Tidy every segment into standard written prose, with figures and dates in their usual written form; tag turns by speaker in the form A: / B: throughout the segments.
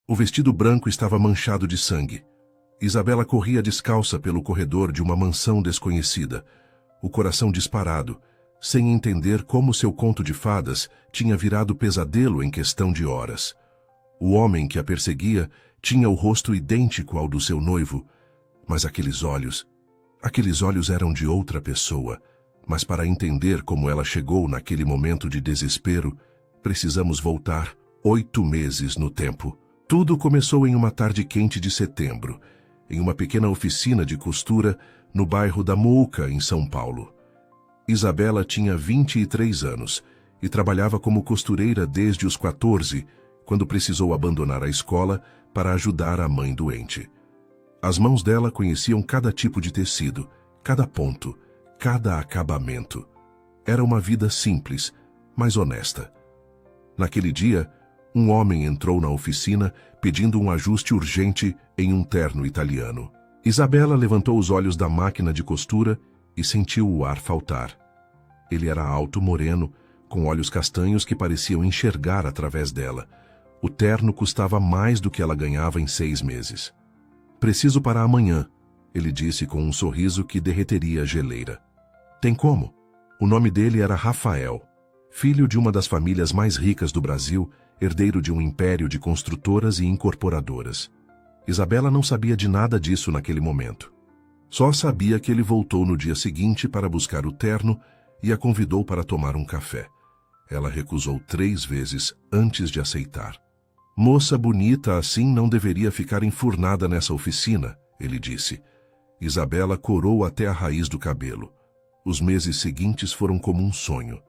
A: O vestido branco estava manchado de sangue. Isabela corria descalça pelo corredor de uma mansão desconhecida, o coração disparado, sem entender como seu conto de fadas tinha virado pesadelo em questão de horas. O homem que a perseguia tinha o rosto idêntico ao do seu noivo, mas aqueles olhos eram de outra pessoa. Mas para entender como ela chegou naquele momento de desespero, precisamos voltar 8 meses no tempo. Tudo começou em uma tarde quente de setembro, em uma pequena oficina de costura no bairro da Mooca, em São Paulo. Isabela tinha 23 anos e trabalhava como costureira desde os 14, quando precisou abandonar a escola para ajudar a mãe doente. As mãos dela conheciam cada tipo de tecido, cada ponto, cada acabamento. Era uma vida simples, mas honesta. Naquele dia, um homem entrou na oficina pedindo um ajuste urgente em um terno italiano. Isabela levantou os olhos da máquina de costura e sentiu o ar faltar. Ele era alto, moreno, com olhos castanhos que pareciam enxergar através dela. O terno custava mais do que ela ganhava em 6 meses. "Preciso para amanhã", ele disse com um sorriso que derreteria a geleira. "Tem como?" O nome dele era Rafael, filho de uma das famílias mais ricas do Brasil, herdeiro de um império de construtoras e incorporadoras. Isabela não sabia de nada disso naquele momento. Só sabia que ele voltou no dia seguinte para buscar o terno e a convidou para tomar um café. Ela recusou 3 vezes antes de aceitar. "Moça bonita assim não deveria ficar enfurnada nessa oficina", ele disse. Isabela corou até a raiz do cabelo. Os meses seguintes foram como um sonho.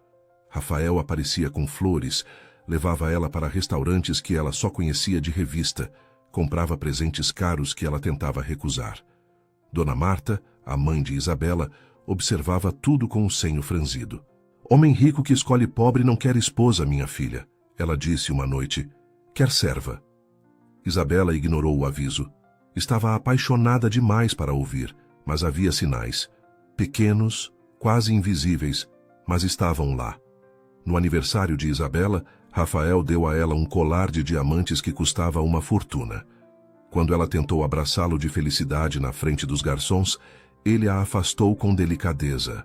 A: Rafael aparecia com flores, levava ela para restaurantes que ela só conhecia de revista, comprava presentes caros que ela tentava recusar. Dona Marta, a mãe de Isabela, observava tudo com o senho franzido. "Homem rico que escolhe pobre não quer esposa, minha filha", ela disse uma noite. "Quer serva." Isabela ignorou o aviso. Estava apaixonada demais para ouvir, mas havia sinais. Pequenos, quase invisíveis, mas estavam lá. No aniversário de Isabela, Rafael deu a ela um colar de diamantes que custava uma fortuna. Quando ela tentou abraçá-lo de felicidade na frente dos garçons, ele a afastou com delicadeza.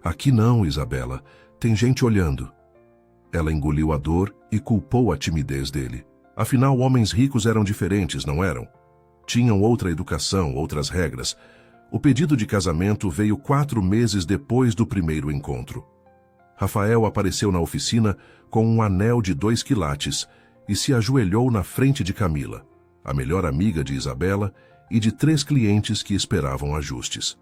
A: "Aqui não, Isabela. Tem gente olhando." Ela engoliu a dor e culpou a timidez dele. Afinal, homens ricos eram diferentes, não eram? Tinham outra educação, outras regras. O pedido de casamento veio 4 meses depois do primeiro encontro. Rafael apareceu na oficina com um anel de 2 quilates e se ajoelhou na frente de Camila, a melhor amiga de Isabela, e de 3 clientes que esperavam ajustes.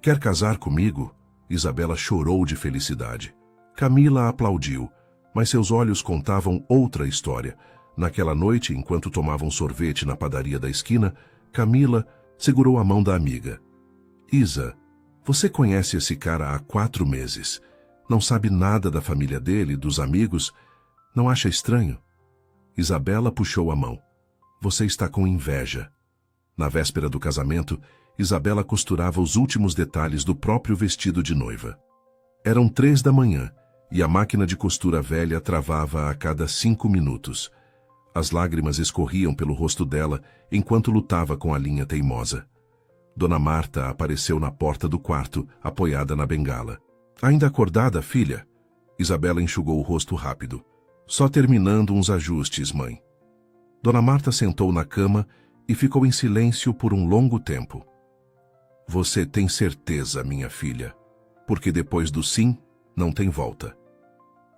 A: "Quer casar comigo?" Isabela chorou de felicidade. Camila aplaudiu, mas seus olhos contavam outra história. Naquela noite, enquanto tomavam sorvete na padaria da esquina, Camila segurou a mão da amiga. "Isa, você conhece esse cara há 4 meses. Não sabe nada da família dele, dos amigos? Não acha estranho?" Isabela puxou a mão. "Você está com inveja." Na véspera do casamento, Isabela costurava os últimos detalhes do próprio vestido de noiva. Eram 3 da manhã e a máquina de costura velha travava a cada 5 minutos. As lágrimas escorriam pelo rosto dela enquanto lutava com a linha teimosa. Dona Marta apareceu na porta do quarto, apoiada na bengala. "Ainda acordada, filha?" Isabela enxugou o rosto rápido. "Só terminando uns ajustes, mãe." Dona Marta sentou na cama e ficou em silêncio por um longo tempo. "Você tem certeza, minha filha? Porque depois do sim, não tem volta."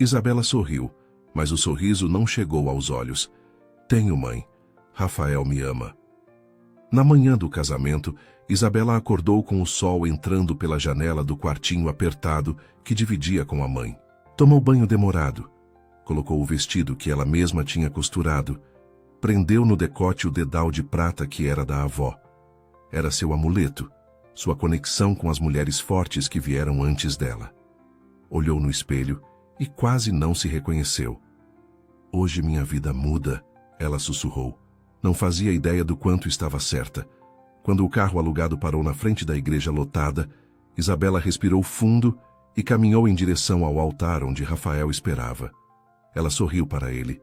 A: Isabela sorriu, mas o sorriso não chegou aos olhos. "Tenho, mãe. Rafael me ama." Na manhã do casamento, Isabela acordou com o sol entrando pela janela do quartinho apertado que dividia com a mãe. Tomou banho demorado. Colocou o vestido que ela mesma tinha costurado. Prendeu no decote o dedal de prata que era da avó. Era seu amuleto, sua conexão com as mulheres fortes que vieram antes dela. Olhou no espelho e quase não se reconheceu. "Hoje minha vida muda", ela sussurrou. Não fazia ideia do quanto estava certa. Quando o carro alugado parou na frente da igreja lotada, Isabela respirou fundo e caminhou em direção ao altar onde Rafael esperava. Ela sorriu para ele.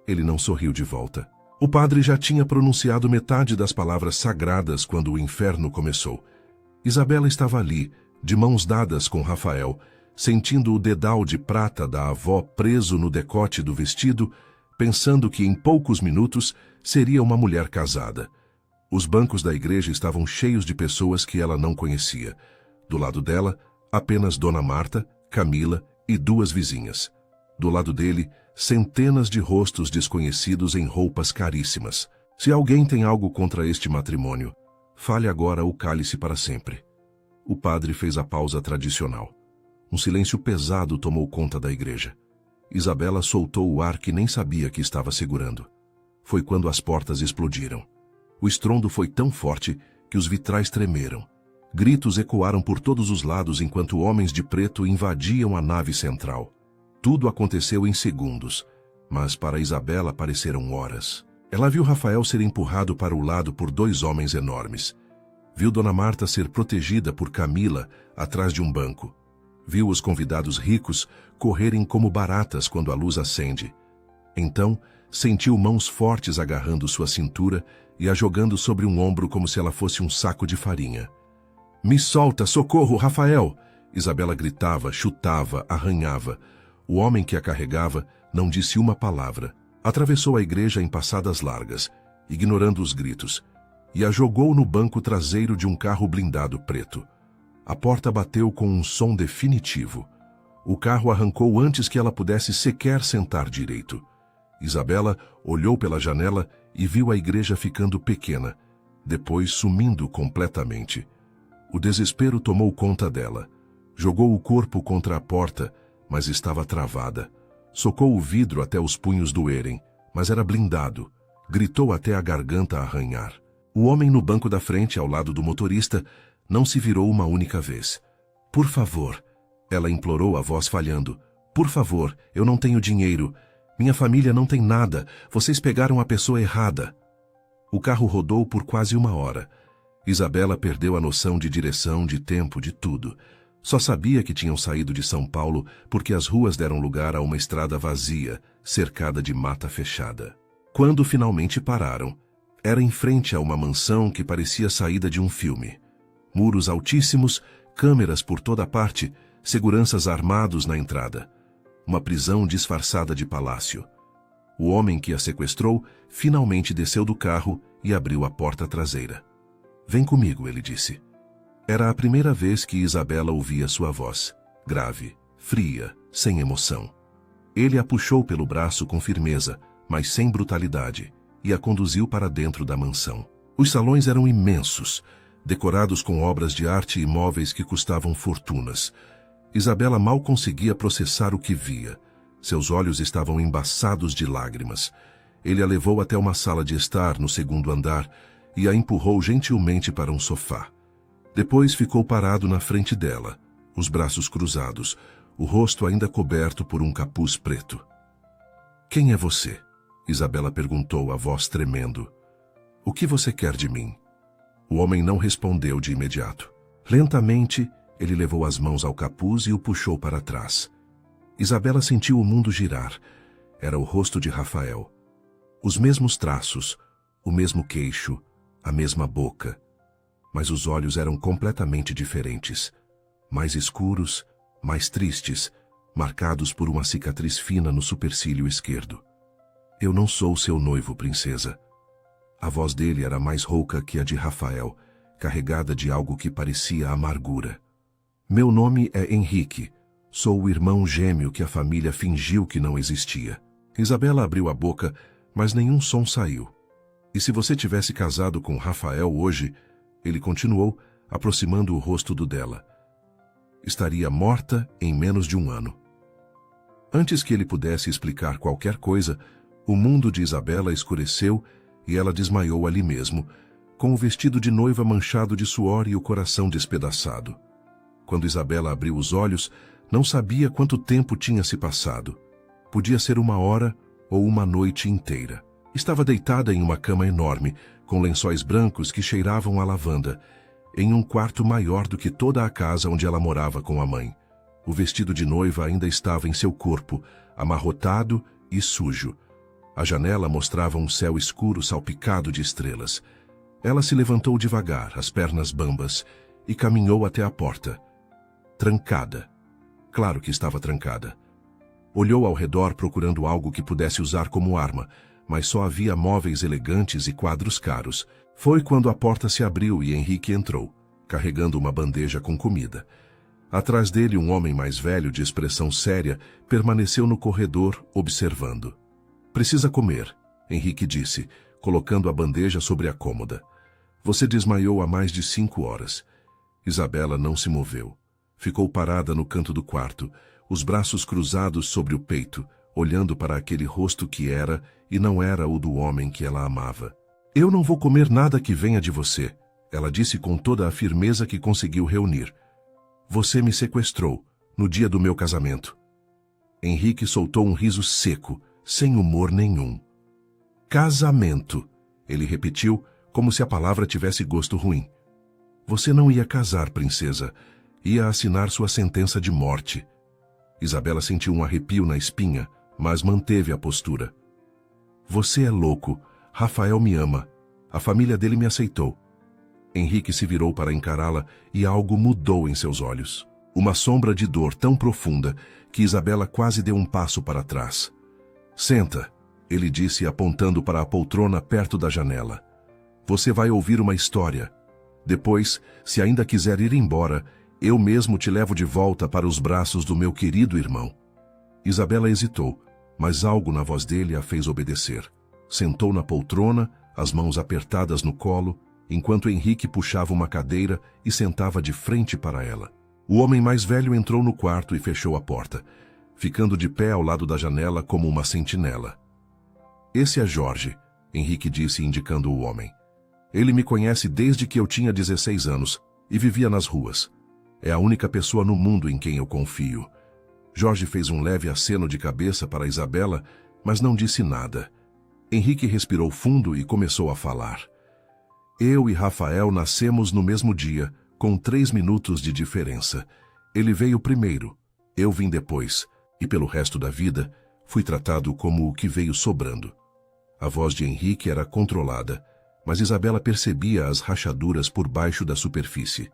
A: Ele não sorriu de volta. O padre já tinha pronunciado metade das palavras sagradas quando o inferno começou. Isabela estava ali, de mãos dadas com Rafael, sentindo o dedal de prata da avó preso no decote do vestido, pensando que em poucos minutos seria uma mulher casada. Os bancos da igreja estavam cheios de pessoas que ela não conhecia. Do lado dela, apenas Dona Marta, Camila e 2 vizinhas. Do lado dele, centenas de rostos desconhecidos em roupas caríssimas. Se alguém tem algo contra este matrimônio, fale agora ou cale-se para sempre. O padre fez a pausa tradicional. Um silêncio pesado tomou conta da igreja. Isabela soltou o ar que nem sabia que estava segurando. Foi quando as portas explodiram. O estrondo foi tão forte que os vitrais tremeram. Gritos ecoaram por todos os lados enquanto homens de preto invadiam a nave central. Tudo aconteceu em segundos, mas para Isabela pareceram horas. Ela viu Rafael ser empurrado para o lado por 2 homens enormes. Viu Dona Marta ser protegida por Camila atrás de um banco. Viu os convidados ricos correrem como baratas quando a luz acende. Então, sentiu mãos fortes agarrando sua cintura e a jogando sobre um ombro como se ela fosse um saco de farinha. "Me solta, socorro, Rafael!" Isabela gritava, chutava, arranhava. O homem que a carregava não disse uma palavra. Atravessou a igreja em passadas largas, ignorando os gritos, e a jogou no banco traseiro de um carro blindado preto. A porta bateu com um som definitivo. O carro arrancou antes que ela pudesse sequer sentar direito. Isabela olhou pela janela e viu a igreja ficando pequena, depois sumindo completamente. O desespero tomou conta dela. Jogou o corpo contra a porta, mas estava travada. Socou o vidro até os punhos doerem, mas era blindado. Gritou até a garganta arranhar. O homem no banco da frente, ao lado do motorista, não se virou uma única vez. "Por favor", ela implorou, a voz falhando. "Por favor, eu não tenho dinheiro. Minha família não tem nada. Vocês pegaram a pessoa errada." O carro rodou por quase 1 hora. Isabela perdeu a noção de direção, de tempo, de tudo. Só sabia que tinham saído de São Paulo porque as ruas deram lugar a uma estrada vazia, cercada de mata fechada. Quando finalmente pararam, era em frente a uma mansão que parecia saída de um filme. Muros altíssimos, câmeras por toda parte, seguranças armados na entrada. Uma prisão disfarçada de palácio. O homem que a sequestrou finalmente desceu do carro e abriu a porta traseira. "Vem comigo", ele disse. Era a primeira vez que Isabela ouvia sua voz, grave, fria, sem emoção. Ele a puxou pelo braço com firmeza, mas sem brutalidade, e a conduziu para dentro da mansão. Os salões eram imensos, decorados com obras de arte e móveis que custavam fortunas. Isabela mal conseguia processar o que via. Seus olhos estavam embaçados de lágrimas. Ele a levou até uma sala de estar no 2º andar e a empurrou gentilmente para um sofá. Depois ficou parado na frente dela, os braços cruzados, o rosto ainda coberto por um capuz preto. "Quem é você?" Isabela perguntou, a voz tremendo. "O que você quer de mim?" O homem não respondeu de imediato. Lentamente, ele levou as mãos ao capuz e o puxou para trás. Isabela sentiu o mundo girar. Era o rosto de Rafael. Os mesmos traços, o mesmo queixo, a mesma boca. Mas os olhos eram completamente diferentes. Mais escuros, mais tristes, marcados por uma cicatriz fina no supercílio esquerdo. "Eu não sou seu noivo, princesa." A voz dele era mais rouca que a de Rafael, carregada de algo que parecia amargura. "Meu nome é Henrique. Sou o irmão gêmeo que a família fingiu que não existia." Isabela abriu a boca, mas nenhum som saiu. "E se você tivesse casado com Rafael hoje," ele continuou, aproximando o rosto do dela, "estaria morta em menos de 1 ano." Antes que ele pudesse explicar qualquer coisa, o mundo de Isabela escureceu e ela desmaiou ali mesmo, com o vestido de noiva manchado de suor e o coração despedaçado. Quando Isabela abriu os olhos, não sabia quanto tempo tinha se passado. Podia ser 1 hora ou uma noite inteira. Estava deitada em uma cama enorme, com lençóis brancos que cheiravam a lavanda, em um quarto maior do que toda a casa onde ela morava com a mãe. O vestido de noiva ainda estava em seu corpo, amarrotado e sujo. A janela mostrava um céu escuro salpicado de estrelas. Ela se levantou devagar, as pernas bambas, e caminhou até a porta. Trancada. Claro que estava trancada. Olhou ao redor procurando algo que pudesse usar como arma, mas só havia móveis elegantes e quadros caros. Foi quando a porta se abriu e Henrique entrou, carregando uma bandeja com comida. Atrás dele, um homem mais velho, de expressão séria, permaneceu no corredor, observando. "Precisa comer", Henrique disse, colocando a bandeja sobre a cômoda. "Você desmaiou há mais de 5 horas. Isabela não se moveu. Ficou parada no canto do quarto, os braços cruzados sobre o peito, olhando para aquele rosto que era e não era o do homem que ela amava. "Eu não vou comer nada que venha de você", ela disse com toda a firmeza que conseguiu reunir. "Você me sequestrou, no dia do meu casamento." Henrique soltou um riso seco, sem humor nenhum. "Casamento", ele repetiu, como se a palavra tivesse gosto ruim. "Você não ia casar, princesa. Ia assinar sua sentença de morte." Isabela sentiu um arrepio na espinha, mas manteve a postura. "Você é louco. Rafael me ama. A família dele me aceitou." Henrique se virou para encará-la e algo mudou em seus olhos. Uma sombra de dor tão profunda que Isabela quase deu um passo para trás. "Senta", ele disse apontando para a poltrona perto da janela. "Você vai ouvir uma história. Depois, se ainda quiser ir embora, eu mesmo te levo de volta para os braços do meu querido irmão." Isabela hesitou, mas algo na voz dele a fez obedecer. Sentou na poltrona, as mãos apertadas no colo, enquanto Henrique puxava uma cadeira e sentava de frente para ela. O homem mais velho entrou no quarto e fechou a porta, ficando de pé ao lado da janela como uma sentinela. "Esse é Jorge", Henrique disse indicando o homem. "Ele me conhece desde que eu tinha 16 anos e vivia nas ruas. É a única pessoa no mundo em quem eu confio." Jorge fez um leve aceno de cabeça para Isabela, mas não disse nada. Henrique respirou fundo e começou a falar. "Eu e Rafael nascemos no mesmo dia, com 3 minutos de diferença. Ele veio primeiro, eu vim depois, e pelo resto da vida, fui tratado como o que veio sobrando." A voz de Henrique era controlada, mas Isabela percebia as rachaduras por baixo da superfície.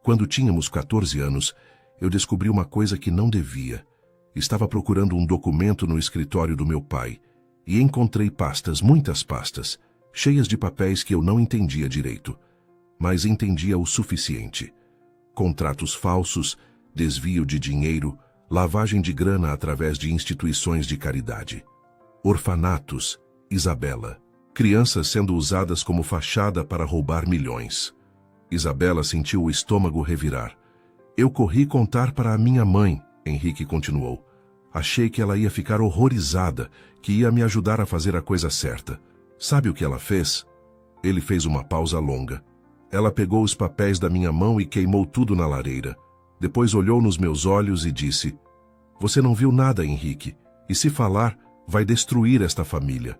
A: "Quando tínhamos 14 anos, eu descobri uma coisa que não devia. Estava procurando um documento no escritório do meu pai, e encontrei pastas, muitas pastas, cheias de papéis que eu não entendia direito, mas entendia o suficiente. Contratos falsos, desvio de dinheiro, lavagem de grana através de instituições de caridade. Orfanatos, Isabela. Crianças sendo usadas como fachada para roubar milhões." Isabela sentiu o estômago revirar. "Eu corri contar para a minha mãe", Henrique continuou. "Achei que ela ia ficar horrorizada, que ia me ajudar a fazer a coisa certa. Sabe o que ela fez?" Ele fez uma pausa longa. "Ela pegou os papéis da minha mão e queimou tudo na lareira. Depois olhou nos meus olhos e disse: 'Você não viu nada, Henrique, e se falar, vai destruir esta família.'"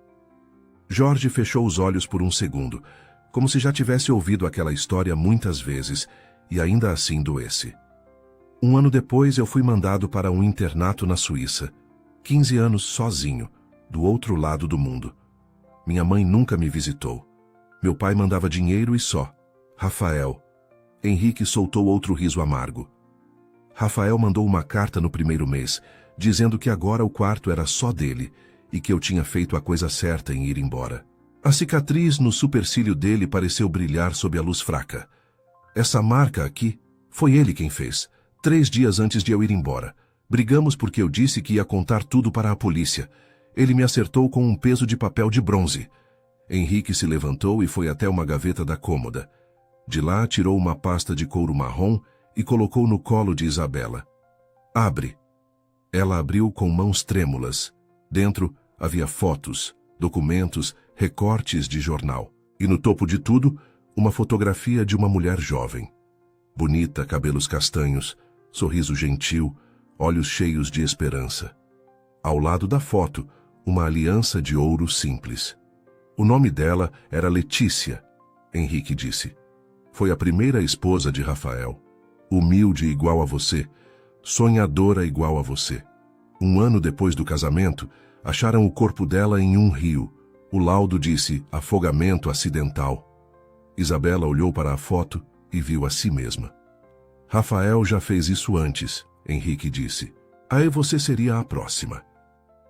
A: Jorge fechou os olhos por um segundo, como se já tivesse ouvido aquela história muitas vezes, e ainda assim doesse. "Um ano depois eu fui mandado para um internato na Suíça. 15 anos sozinho, do outro lado do mundo. Minha mãe nunca me visitou. Meu pai mandava dinheiro e só. Rafael." Henrique soltou outro riso amargo. "Rafael mandou uma carta no primeiro mês, dizendo que agora o quarto era só dele, e que eu tinha feito a coisa certa em ir embora. A cicatriz no supercílio dele pareceu brilhar sob a luz fraca. Essa marca aqui, foi ele quem fez, 3 dias antes de eu ir embora. Brigamos porque eu disse que ia contar tudo para a polícia. Ele me acertou com um peso de papel de bronze." Henrique se levantou e foi até uma gaveta da cômoda. De lá tirou uma pasta de couro marrom e colocou no colo de Isabela. "Abre." Ela abriu com mãos trêmulas. Dentro havia fotos, documentos, recortes de jornal. E no topo de tudo, uma fotografia de uma mulher jovem. Bonita, cabelos castanhos, sorriso gentil, olhos cheios de esperança. Ao lado da foto, uma aliança de ouro simples. O nome dela era Letícia, Henrique disse. Foi a primeira esposa de Rafael. Humilde igual a você, sonhadora igual a você. 1 ano depois do casamento, Acharam o corpo dela em um rio. O laudo disse afogamento acidental. Isabela olhou para a foto e viu a si mesma. Rafael já fez isso antes, Henrique disse. Aí você seria a próxima.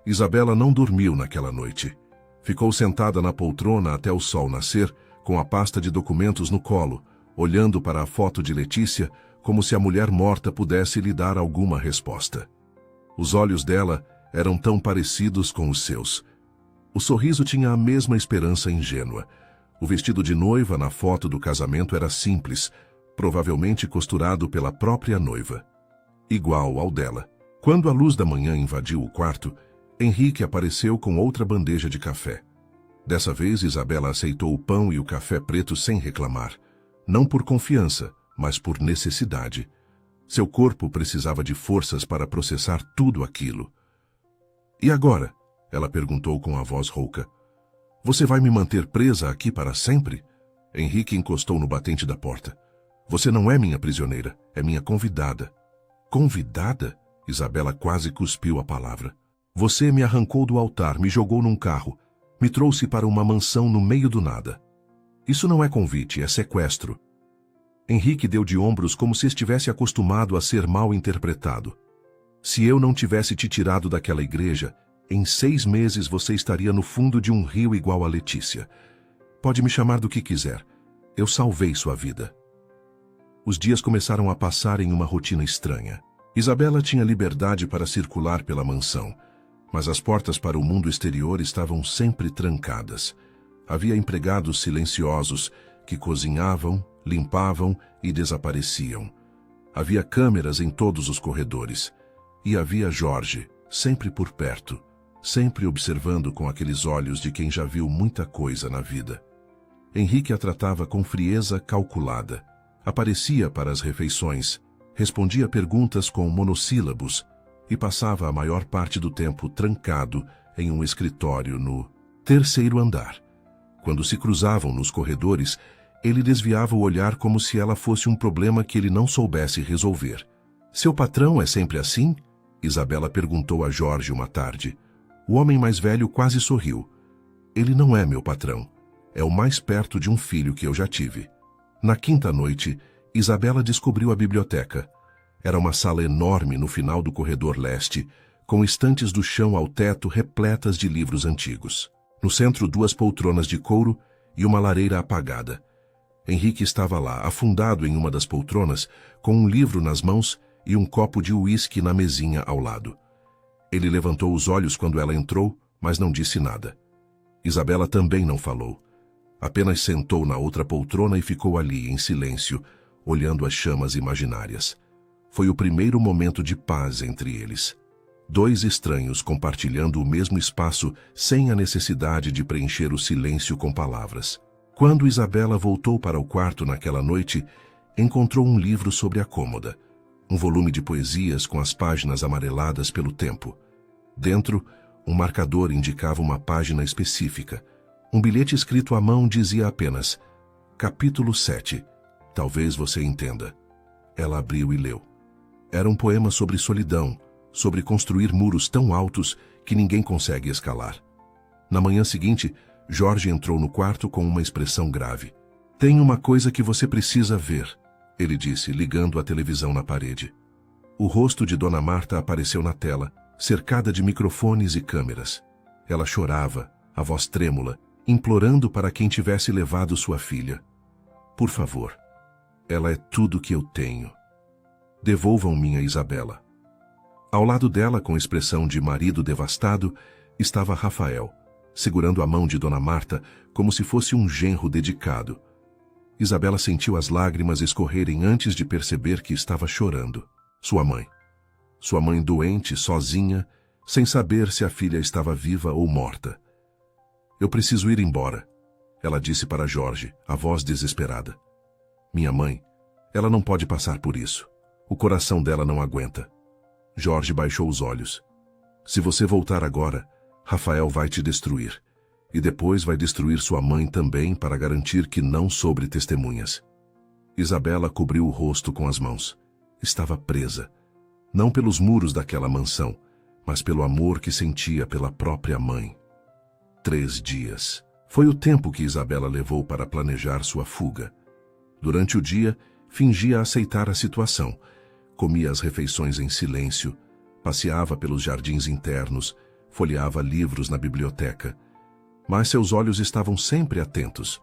A: Isabela não dormiu naquela noite. Ficou sentada na poltrona até o sol nascer, com a pasta de documentos no colo, olhando para a foto de Letícia como se a mulher morta pudesse lhe dar alguma resposta. Os olhos dela eram tão parecidos com os seus. O sorriso tinha a mesma esperança ingênua. O vestido de noiva na foto do casamento era simples, provavelmente costurado pela própria noiva. Igual ao dela. Quando a luz da manhã invadiu o quarto, Henrique apareceu com outra bandeja de café. Dessa vez, Isabela aceitou o pão e o café preto sem reclamar. Não por confiança, mas por necessidade. Seu corpo precisava de forças para processar tudo aquilo. E agora? Ela perguntou com a voz rouca. Você vai me manter presa aqui para sempre? Henrique encostou no batente da porta. Você não é minha prisioneira, é minha convidada. Convidada? Isabela quase cuspiu a palavra. Você me arrancou do altar, me jogou num carro, me trouxe para uma mansão no meio do nada. Isso não é convite, é sequestro. Henrique deu de ombros como se estivesse acostumado a ser mal interpretado. Se eu não tivesse te tirado daquela igreja, em 6 meses você estaria no fundo de um rio igual a Letícia. Pode me chamar do que quiser. Eu salvei sua vida. Os dias começaram a passar em uma rotina estranha. Isabela tinha liberdade para circular pela mansão, mas as portas para o mundo exterior estavam sempre trancadas. Havia empregados silenciosos que cozinhavam, limpavam e desapareciam. Havia câmeras em todos os corredores. E havia Jorge, sempre por perto, sempre observando com aqueles olhos de quem já viu muita coisa na vida. Henrique a tratava com frieza calculada. Aparecia para as refeições, respondia perguntas com monossílabos e passava a maior parte do tempo trancado em um escritório no 3º andar. Quando se cruzavam nos corredores, ele desviava o olhar como se ela fosse um problema que ele não soubesse resolver. Seu patrão é sempre assim? Isabela perguntou a Jorge uma tarde. O homem mais velho quase sorriu. Ele não é meu patrão. É o mais perto de um filho que eu já tive. Na 5ª noite, Isabela descobriu a biblioteca. Era uma sala enorme no final do corredor leste, com estantes do chão ao teto repletas de livros antigos. No centro, 2 poltronas de couro e uma lareira apagada. Henrique estava lá, afundado em uma das poltronas, com um livro nas mãos e um copo de uísque na mesinha ao lado. Ele levantou os olhos quando ela entrou, mas não disse nada. Isabela também não falou. Apenas sentou na outra poltrona e ficou ali, em silêncio, olhando as chamas imaginárias. Foi o primeiro momento de paz entre eles. 2 estranhos compartilhando o mesmo espaço sem a necessidade de preencher o silêncio com palavras. Quando Isabela voltou para o quarto naquela noite, encontrou um livro sobre a cômoda. Um volume de poesias com as páginas amareladas pelo tempo. Dentro, um marcador indicava uma página específica. Um bilhete escrito à mão dizia apenas, Capítulo 7. Talvez você entenda. Ela abriu e leu. Era um poema sobre solidão, sobre construir muros tão altos que ninguém consegue escalar. Na manhã seguinte, Jorge entrou no quarto com uma expressão grave. Tem uma coisa que você precisa ver, ele disse, ligando a televisão na parede. O rosto de Dona Marta apareceu na tela, cercada de microfones e câmeras. Ela chorava, a voz trêmula, implorando para quem tivesse levado sua filha. Por favor, ela é tudo que eu tenho. Devolvam minha Isabela. Ao lado dela, com expressão de marido devastado, estava Rafael, segurando a mão de Dona Marta como se fosse um genro dedicado. Isabela sentiu as lágrimas escorrerem antes de perceber que estava chorando. Sua mãe doente, sozinha, sem saber se a filha estava viva ou morta. Eu preciso ir embora, ela disse para Jorge, a voz desesperada. Minha mãe, ela não pode passar por isso. O coração dela não aguenta. Jorge baixou os olhos. Se você voltar agora, Rafael vai te destruir. E depois vai destruir sua mãe também para garantir que não sobre testemunhas. Isabela cobriu o rosto com as mãos. Estava presa. Não pelos muros daquela mansão, mas pelo amor que sentia pela própria mãe. 3 dias. Foi o tempo que Isabela levou para planejar sua fuga. Durante o dia, fingia aceitar a situação. Comia as refeições em silêncio, passeava pelos jardins internos, folheava livros na biblioteca. Mas seus olhos estavam sempre atentos.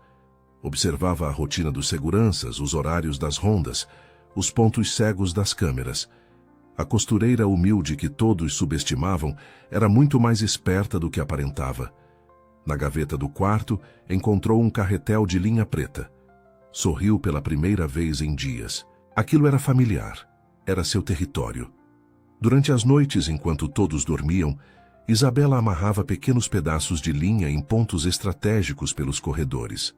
A: Observava a rotina dos seguranças, os horários das rondas, os pontos cegos das câmeras. A costureira humilde que todos subestimavam era muito mais esperta do que aparentava. Na gaveta do quarto, encontrou um carretel de linha preta. Sorriu pela primeira vez em dias. Aquilo era familiar. Era seu território. Durante as noites, enquanto todos dormiam, Isabela amarrava pequenos pedaços de linha em pontos estratégicos pelos corredores.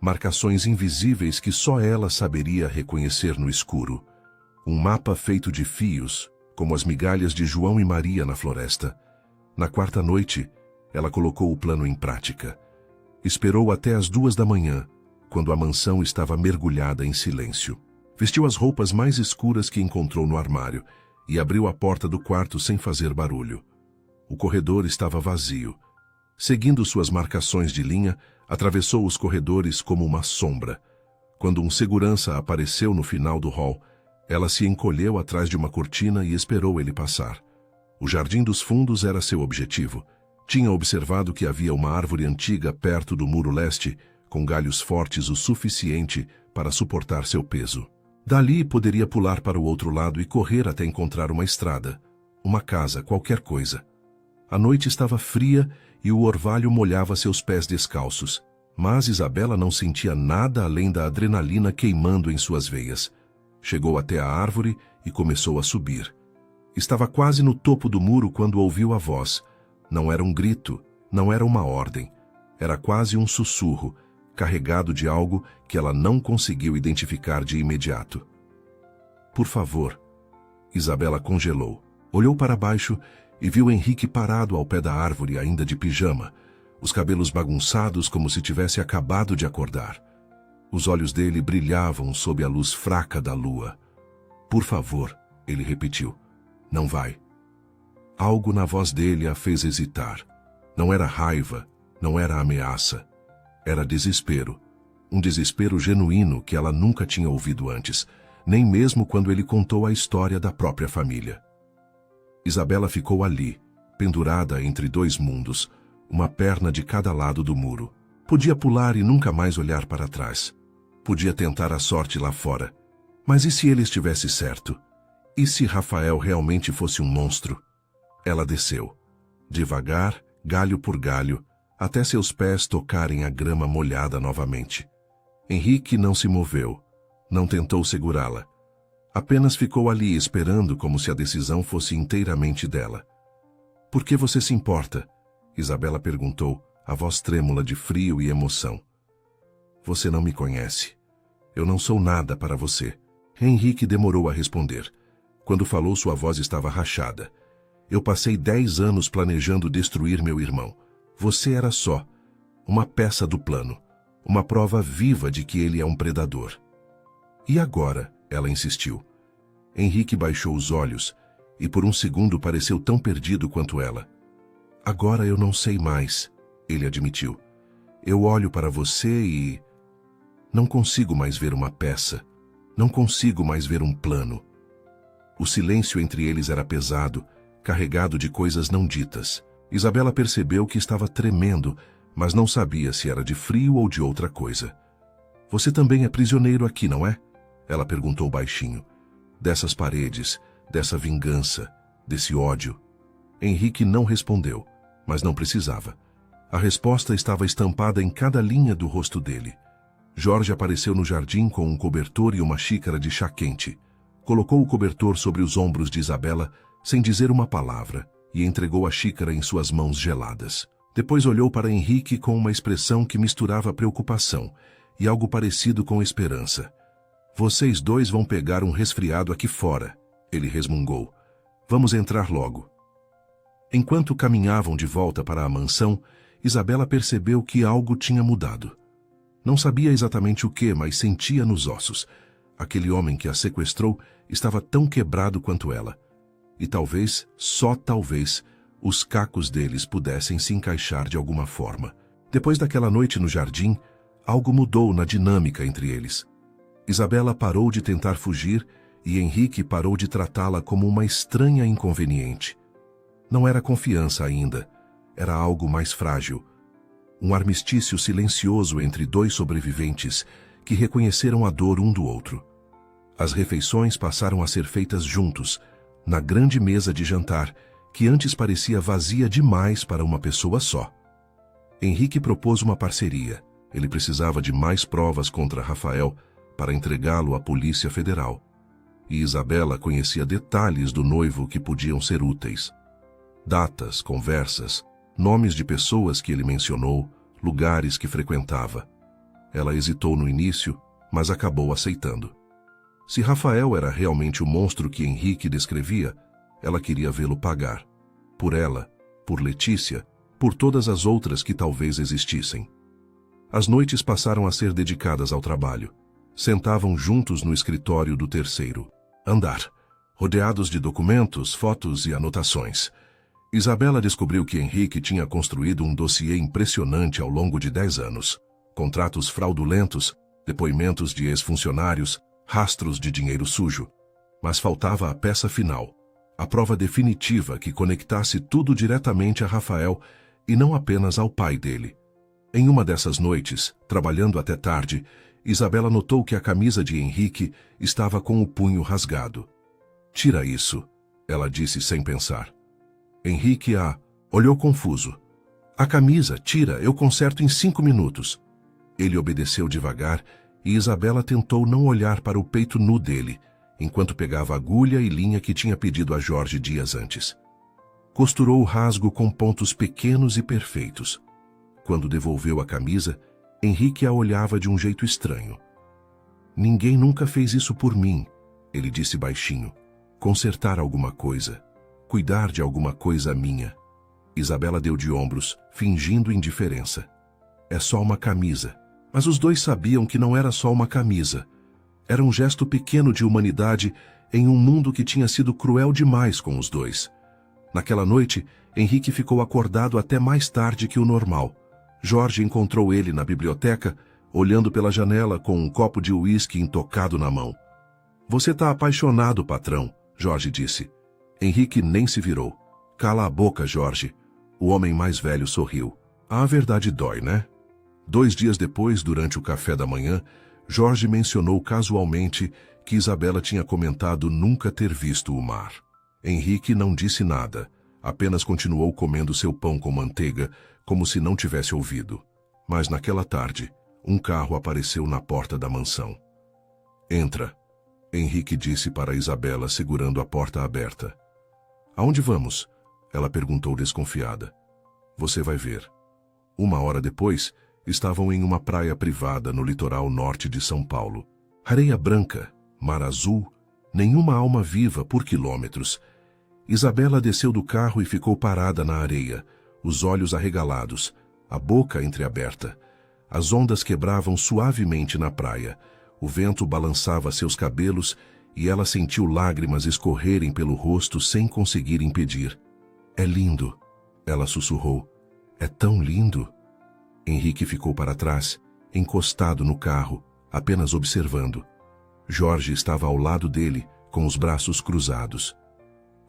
A: Marcações invisíveis que só ela saberia reconhecer no escuro. Um mapa feito de fios, como as migalhas de João e Maria na floresta. Na quarta noite, ela colocou o plano em prática. Esperou até as 2 da manhã, quando a mansão estava mergulhada em silêncio. Vestiu as roupas mais escuras que encontrou no armário e abriu a porta do quarto sem fazer barulho. O corredor estava vazio. Seguindo suas marcações de linha, atravessou os corredores como uma sombra. Quando um segurança apareceu no final do hall, ela se encolheu atrás de uma cortina e esperou ele passar. O jardim dos fundos era seu objetivo. Tinha observado que havia uma árvore antiga perto do muro leste, com galhos fortes o suficiente para suportar seu peso. Dali poderia pular para o outro lado e correr até encontrar uma estrada, uma casa, qualquer coisa. A noite estava fria e o orvalho molhava seus pés descalços, mas Isabela não sentia nada além da adrenalina queimando em suas veias. Chegou até a árvore e começou a subir. Estava quase no topo do muro quando ouviu a voz. Não era um grito, não era uma ordem. Era quase um sussurro, carregado de algo que ela não conseguiu identificar de imediato. Por favor. Isabela congelou. Olhou para baixo e viu Henrique parado ao pé da árvore, ainda de pijama, os cabelos bagunçados como se tivesse acabado de acordar. Os olhos dele brilhavam sob a luz fraca da lua. Por favor, ele repetiu. Não vai. Algo na voz dele a fez hesitar. Não era raiva, não era ameaça. Era desespero. Um desespero genuíno que ela nunca tinha ouvido antes, nem mesmo quando ele contou a história da própria família. Isabela ficou ali, pendurada entre 2 mundos, uma perna de cada lado do muro. Podia pular e nunca mais olhar para trás. Podia tentar a sorte lá fora. Mas e se ele estivesse certo? E se Rafael realmente fosse um monstro? Ela desceu, devagar, galho por galho, até seus pés tocarem a grama molhada novamente. Henrique não se moveu, não tentou segurá-la. Apenas ficou ali esperando como se a decisão fosse inteiramente dela. Por que você se importa? Isabela perguntou, a voz trêmula de frio e emoção. Você não me conhece. Eu não sou nada para você. Henrique demorou a responder. Quando falou, sua voz estava rachada. Eu passei 10 anos planejando destruir meu irmão. Você era só uma peça do plano, uma prova viva de que ele é um predador. E agora? Ela insistiu. Henrique baixou os olhos e por um segundo pareceu tão perdido quanto ela. Agora eu não sei mais, ele admitiu. Eu olho para você e... não consigo mais ver uma peça. Não consigo mais ver um plano. O silêncio entre eles era pesado, carregado de coisas não ditas. Isabela percebeu que estava tremendo, mas não sabia se era de frio ou de outra coisa. Você também é prisioneiro aqui, não é? Ela perguntou baixinho. Dessas paredes, dessa vingança, desse ódio. Henrique não respondeu, mas não precisava. A resposta estava estampada em cada linha do rosto dele. Jorge apareceu no jardim com um cobertor e uma xícara de chá quente. Colocou o cobertor sobre os ombros de Isabela, sem dizer uma palavra, e entregou a xícara em suas mãos geladas. Depois olhou para Henrique com uma expressão que misturava preocupação e algo parecido com esperança. Vocês 2 vão pegar um resfriado aqui fora, ele resmungou. Vamos entrar logo. Enquanto caminhavam de volta para a mansão, Isabela percebeu que algo tinha mudado. Não sabia exatamente o que, mas sentia nos ossos. Aquele homem que a sequestrou estava tão quebrado quanto ela. e talvez, só talvez, os cacos deles pudessem se encaixar de alguma forma. Depois daquela noite no jardim, algo mudou na dinâmica entre eles. Isabela parou de tentar fugir e Henrique parou de tratá-la como uma estranha inconveniente. Não era confiança ainda, era algo mais frágil. Um armistício silencioso entre dois sobreviventes que reconheceram a dor um do outro. As refeições passaram a ser feitas juntos, na grande mesa de jantar, que antes parecia vazia demais para uma pessoa só. Henrique propôs uma parceria. Ele precisava de mais provas contra Rafael para entregá-lo à Polícia Federal. E Isabela conhecia detalhes do noivo que podiam ser úteis. Datas, conversas, nomes de pessoas que ele mencionou, lugares que frequentava. Ela hesitou no início, mas acabou aceitando. Se Rafael era realmente o monstro que Henrique descrevia, ela queria vê-lo pagar. Por ela, por Letícia, por todas as outras que talvez existissem. As noites passaram a ser dedicadas ao trabalho. Sentavam juntos no escritório do terceiro andar, rodeados de documentos, fotos e anotações. Isabela descobriu que Henrique tinha construído um dossiê impressionante ao longo de 10 anos. Contratos fraudulentos, depoimentos de ex-funcionários, rastros de dinheiro sujo. Mas faltava a peça final, a prova definitiva que conectasse tudo diretamente a Rafael e não apenas ao pai dele. Em uma dessas noites, trabalhando até tarde, Isabela notou que a camisa de Henrique estava com o punho rasgado. "Tira isso", ela disse sem pensar. Henrique olhou confuso. "A camisa, tira, eu conserto em 5 minutos. Ele obedeceu devagar e Isabela tentou não olhar para o peito nu dele, enquanto pegava agulha e linha que tinha pedido a Jorge dias antes. Costurou o rasgo com pontos pequenos e perfeitos. Quando devolveu a camisa, Henrique a olhava de um jeito estranho. "Ninguém nunca fez isso por mim", ele disse baixinho. "Consertar alguma coisa. Cuidar de alguma coisa minha." Isabela deu de ombros, fingindo indiferença. "É só uma camisa." Mas os dois sabiam que não era só uma camisa. Era um gesto pequeno de humanidade em um mundo que tinha sido cruel demais com os dois. Naquela noite, Henrique ficou acordado até mais tarde que o normal. Jorge encontrou ele na biblioteca, olhando pela janela com um copo de uísque intocado na mão. "Você tá apaixonado, patrão", Jorge disse. Henrique nem se virou. "Cala a boca, Jorge." O homem mais velho sorriu. "A verdade dói, né?" 2 dias depois, durante o café da manhã, Jorge mencionou casualmente que Isabela tinha comentado nunca ter visto o mar. Henrique não disse nada, apenas continuou comendo seu pão com manteiga, como se não tivesse ouvido. Mas naquela tarde, um carro apareceu na porta da mansão. "Entra", Henrique disse para Isabela, segurando a porta aberta. "Aonde vamos?" ela perguntou desconfiada. "Você vai ver." 1 hora depois, estavam em uma praia privada no litoral norte de São Paulo. Areia branca, mar azul, nenhuma alma viva por quilômetros. Isabela desceu do carro e ficou parada na areia, os olhos arregalados, a boca entreaberta. As ondas quebravam suavemente na praia, o vento balançava seus cabelos e ela sentiu lágrimas escorrerem pelo rosto sem conseguir impedir. "É lindo", ela sussurrou. "É tão lindo." Henrique ficou para trás, encostado no carro, apenas observando. Jorge estava ao lado dele, com os braços cruzados.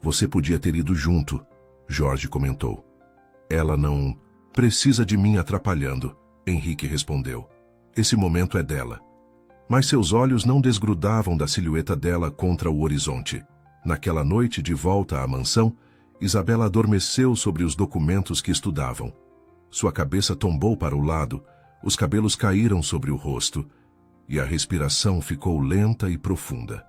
A: "Você podia ter ido junto", Jorge comentou. "Ela não precisa de mim atrapalhando", Henrique respondeu. "Esse momento é dela." Mas seus olhos não desgrudavam da silhueta dela contra o horizonte. Naquela noite, de volta à mansão, Isabela adormeceu sobre os documentos que estudavam. Sua cabeça tombou para o lado, os cabelos caíram sobre o rosto, e a respiração ficou lenta e profunda.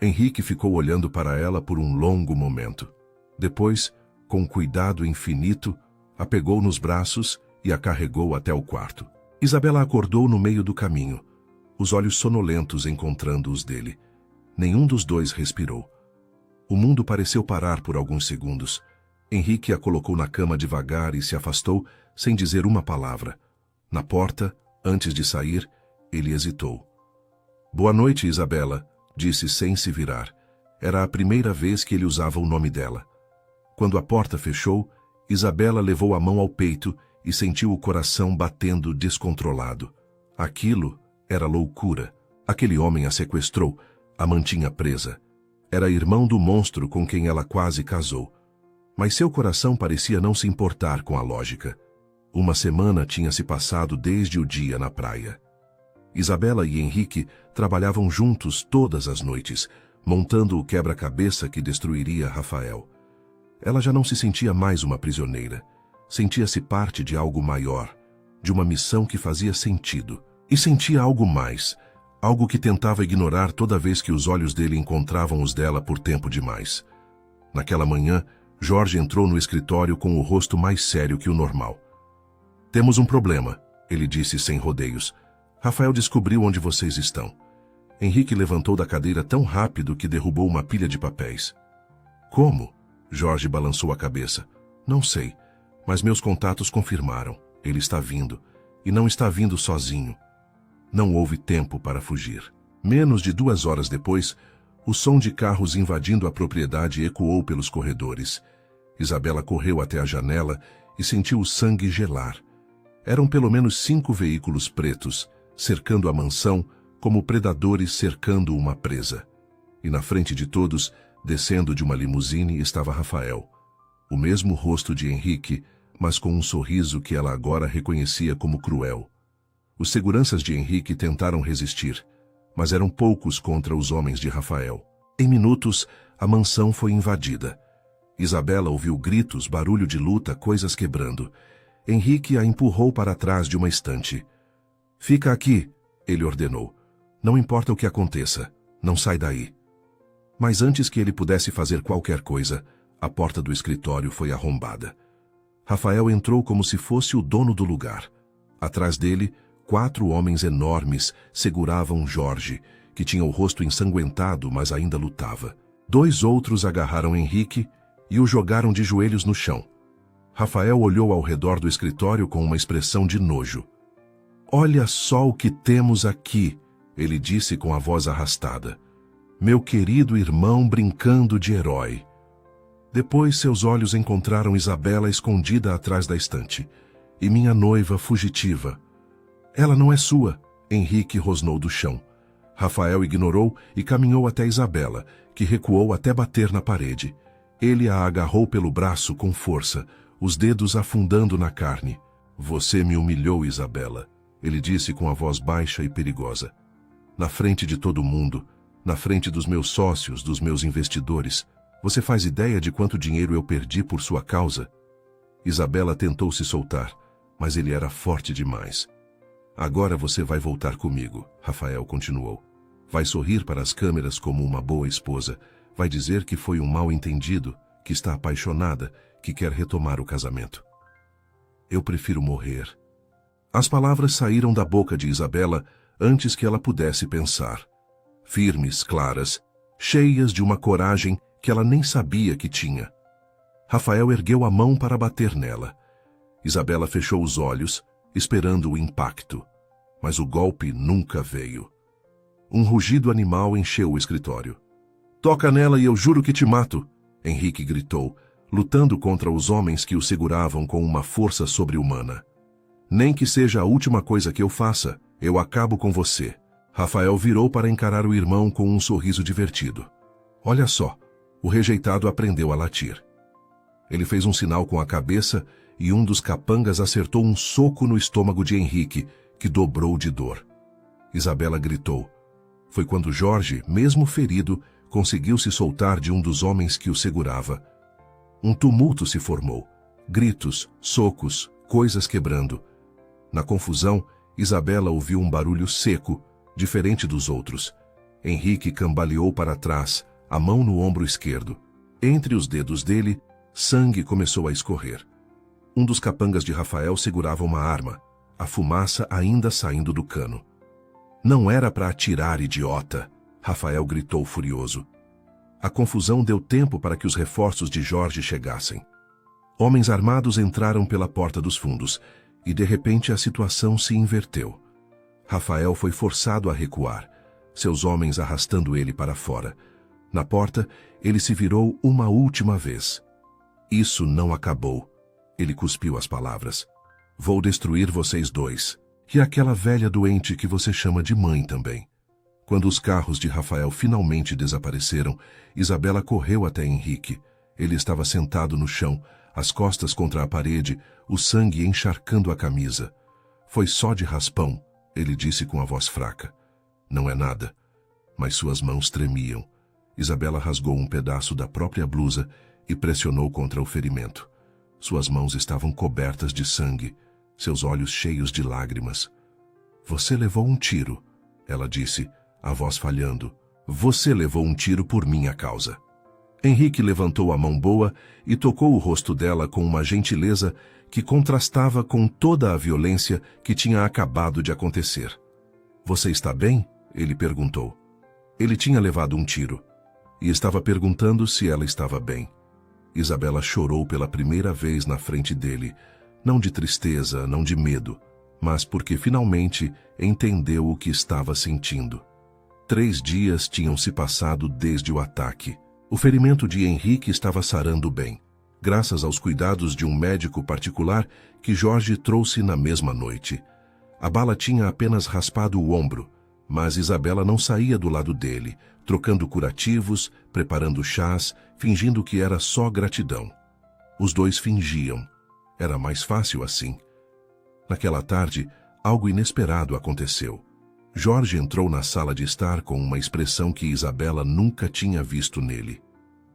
A: Henrique ficou olhando para ela por um longo momento. Depois, com cuidado infinito, a pegou nos braços e a carregou até o quarto. Isabela acordou no meio do caminho, os olhos sonolentos encontrando os dele. Nenhum dos dois respirou. O mundo pareceu parar por alguns segundos. Henrique a colocou na cama devagar e se afastou, sem dizer uma palavra. Na porta, antes de sair, ele hesitou. "Boa noite, Isabela", disse sem se virar. Era a primeira vez que ele usava o nome dela. Quando a porta fechou, Isabela levou a mão ao peito e sentiu o coração batendo descontrolado. Aquilo era loucura. Aquele homem a sequestrou, a mantinha presa. Era irmão do monstro com quem ela quase casou. Mas seu coração parecia não se importar com a lógica. Uma semana tinha se passado desde o dia na praia. Isabela e Henrique trabalhavam juntos todas as noites, montando o quebra-cabeça que destruiria Rafael. Ela já não se sentia mais uma prisioneira. Sentia-se parte de algo maior, de uma missão que fazia sentido. E sentia algo mais, algo que tentava ignorar toda vez que os olhos dele encontravam os dela por tempo demais. Naquela manhã, Jorge entrou no escritório com o rosto mais sério que o normal. "Temos um problema", ele disse sem rodeios. "Rafael descobriu onde vocês estão." Henrique levantou da cadeira tão rápido que derrubou uma pilha de papéis. "Como?" Jorge balançou a cabeça. "Não sei, mas meus contatos confirmaram. Ele está vindo. E não está vindo sozinho." Não houve tempo para fugir. Menos de 2 horas depois, o som de carros invadindo a propriedade ecoou pelos corredores. Isabela correu até a janela e sentiu o sangue gelar. Eram pelo menos 5 veículos pretos, cercando a mansão como predadores cercando uma presa. E na frente de todos, descendo de uma limusine, estava Rafael. O mesmo rosto de Henrique, mas com um sorriso que ela agora reconhecia como cruel. Os seguranças de Henrique tentaram resistir, mas eram poucos contra os homens de Rafael. Em minutos, a mansão foi invadida. Isabela ouviu gritos, barulho de luta, coisas quebrando. Henrique a empurrou para trás de uma estante. "Fica aqui", ele ordenou. "Não importa o que aconteça, não sai daí." Mas antes que ele pudesse fazer qualquer coisa, a porta do escritório foi arrombada. Rafael entrou como se fosse o dono do lugar. Atrás dele, 4 homens enormes seguravam Jorge, que tinha o rosto ensanguentado, mas ainda lutava. 2 outros agarraram Henrique e o jogaram de joelhos no chão. Rafael olhou ao redor do escritório com uma expressão de nojo. "Olha só o que temos aqui", ele disse com a voz arrastada. "Meu querido irmão brincando de herói." Depois seus olhos encontraram Isabela escondida atrás da estante. "E minha noiva fugitiva." "Ela não é sua", Henrique rosnou do chão. Rafael ignorou e caminhou até Isabela, que recuou até bater na parede. Ele a agarrou pelo braço com força, os dedos afundando na carne. "Você me humilhou, Isabela", ele disse com a voz baixa e perigosa. "Na frente de todo mundo, na frente dos meus sócios, dos meus investidores. Você faz ideia de quanto dinheiro eu perdi por sua causa?" Isabela tentou se soltar, mas ele era forte demais. "Agora você vai voltar comigo", Rafael continuou. "Vai sorrir para as câmeras como uma boa esposa. Vai dizer que foi um mal-entendido, que está apaixonada, que quer retomar o casamento." "Eu prefiro morrer." As palavras saíram da boca de Isabela antes que ela pudesse pensar. Firmes, claras, cheias de uma coragem que ela nem sabia que tinha. Rafael ergueu a mão para bater nela. Isabela fechou os olhos, esperando o impacto. Mas o golpe nunca veio. Um rugido animal encheu o escritório. "Toca nela e eu juro que te mato", Henrique gritou, lutando contra os homens que o seguravam com uma força sobre-humana. "Nem que seja a última coisa que eu faça, eu acabo com você." Rafael virou para encarar o irmão com um sorriso divertido. "Olha só", o rejeitado aprendeu a latir. Ele fez um sinal com a cabeça e um dos capangas acertou um soco no estômago de Henrique, que dobrou de dor. Isabela gritou. Foi quando Jorge, mesmo ferido, conseguiu se soltar de um dos homens que o segurava. Um tumulto se formou. Gritos, socos, coisas quebrando. Na confusão, Isabela ouviu um barulho seco, diferente dos outros. Henrique cambaleou para trás, a mão no ombro esquerdo. Entre os dedos dele, sangue começou a escorrer. Um dos capangas de Rafael segurava uma arma, a fumaça ainda saindo do cano. "Não era para atirar, idiota!" Rafael gritou furioso. A confusão deu tempo para que os reforços de Jorge chegassem. Homens armados entraram pela porta dos fundos, e de repente a situação se inverteu. Rafael foi forçado a recuar, seus homens arrastando ele para fora. Na porta, ele se virou uma última vez. Isso não acabou. Ele cuspiu as palavras. Vou destruir vocês dois. E aquela velha doente que você chama de mãe também. Quando os carros de Rafael finalmente desapareceram, Isabela correu até Henrique. Ele estava sentado no chão, as costas contra a parede, o sangue encharcando a camisa. Foi só de raspão, ele disse com a voz fraca. Não é nada. Mas suas mãos tremiam. Isabela rasgou um pedaço da própria blusa e pressionou contra o ferimento. Suas mãos estavam cobertas de sangue, seus olhos cheios de lágrimas. Você levou um tiro, ela disse, a voz falhando. Você levou um tiro por minha causa. Henrique levantou a mão boa e tocou o rosto dela com uma gentileza que contrastava com toda a violência que tinha acabado de acontecer. Você está bem? Ele perguntou. Ele tinha levado um tiro e estava perguntando se ela estava bem. Isabela chorou pela primeira vez na frente dele, não de tristeza, não de medo, mas porque finalmente entendeu o que estava sentindo. 3 dias tinham se passado desde o ataque. O ferimento de Henrique estava sarando bem, graças aos cuidados de um médico particular que Jorge trouxe na mesma noite. A bala tinha apenas raspado o ombro, mas Isabela não saía do lado dele, trocando curativos, preparando chás, fingindo que era só gratidão. Os dois fingiam. Era mais fácil assim. Naquela tarde, algo inesperado aconteceu. Jorge entrou na sala de estar com uma expressão que Isabela nunca tinha visto nele.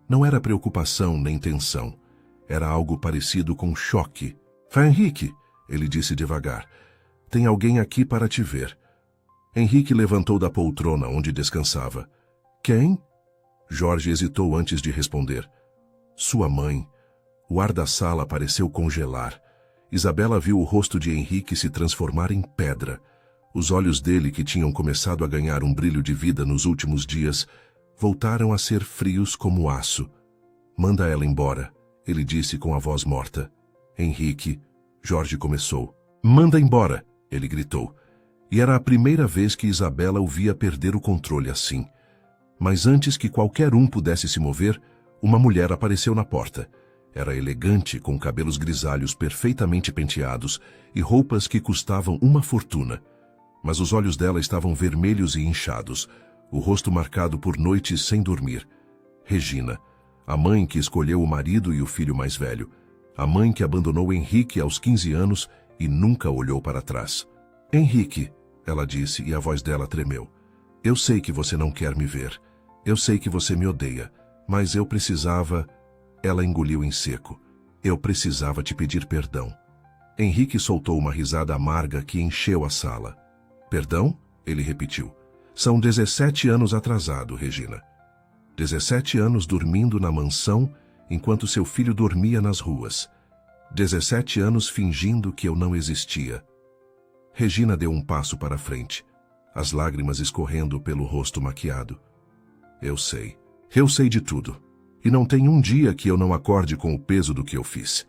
A: Não era preocupação nem tensão. Era algo parecido com choque. Henrique, ele disse devagar, tem alguém aqui para te ver. Henrique levantou da poltrona onde descansava. Quem? Jorge hesitou antes de responder. Sua mãe. O ar da sala pareceu congelar. Isabela viu o rosto de Henrique se transformar em pedra. Os olhos dele, que tinham começado a ganhar um brilho de vida nos últimos dias, voltaram a ser frios como aço. Manda ela embora, ele disse com a voz morta. Henrique, Jorge começou. Manda embora, ele gritou. E era a primeira vez que Isabela o via perder o controle assim. Mas antes que qualquer um pudesse se mover, uma mulher apareceu na porta. Era elegante, com cabelos grisalhos perfeitamente penteados e roupas que custavam uma fortuna. Mas os olhos dela estavam vermelhos e inchados, o rosto marcado por noites sem dormir. Regina, a mãe que escolheu o marido e o filho mais velho. A mãe que abandonou Henrique aos 15 anos e nunca olhou para trás. Henrique, ela disse e a voz dela tremeu. Eu sei que você não quer me ver. Eu sei que você me odeia, mas eu precisava... Ela engoliu em seco. Eu precisava te pedir perdão. Henrique soltou uma risada amarga que encheu a sala. Perdão? Ele repetiu. São 17 anos atrasado, Regina. 17 anos dormindo na mansão enquanto seu filho dormia nas ruas. 17 anos fingindo que eu não existia. Regina deu um passo para frente, as lágrimas escorrendo pelo rosto maquiado. Eu sei de tudo. E não tem um dia que eu não acorde com o peso do que eu fiz.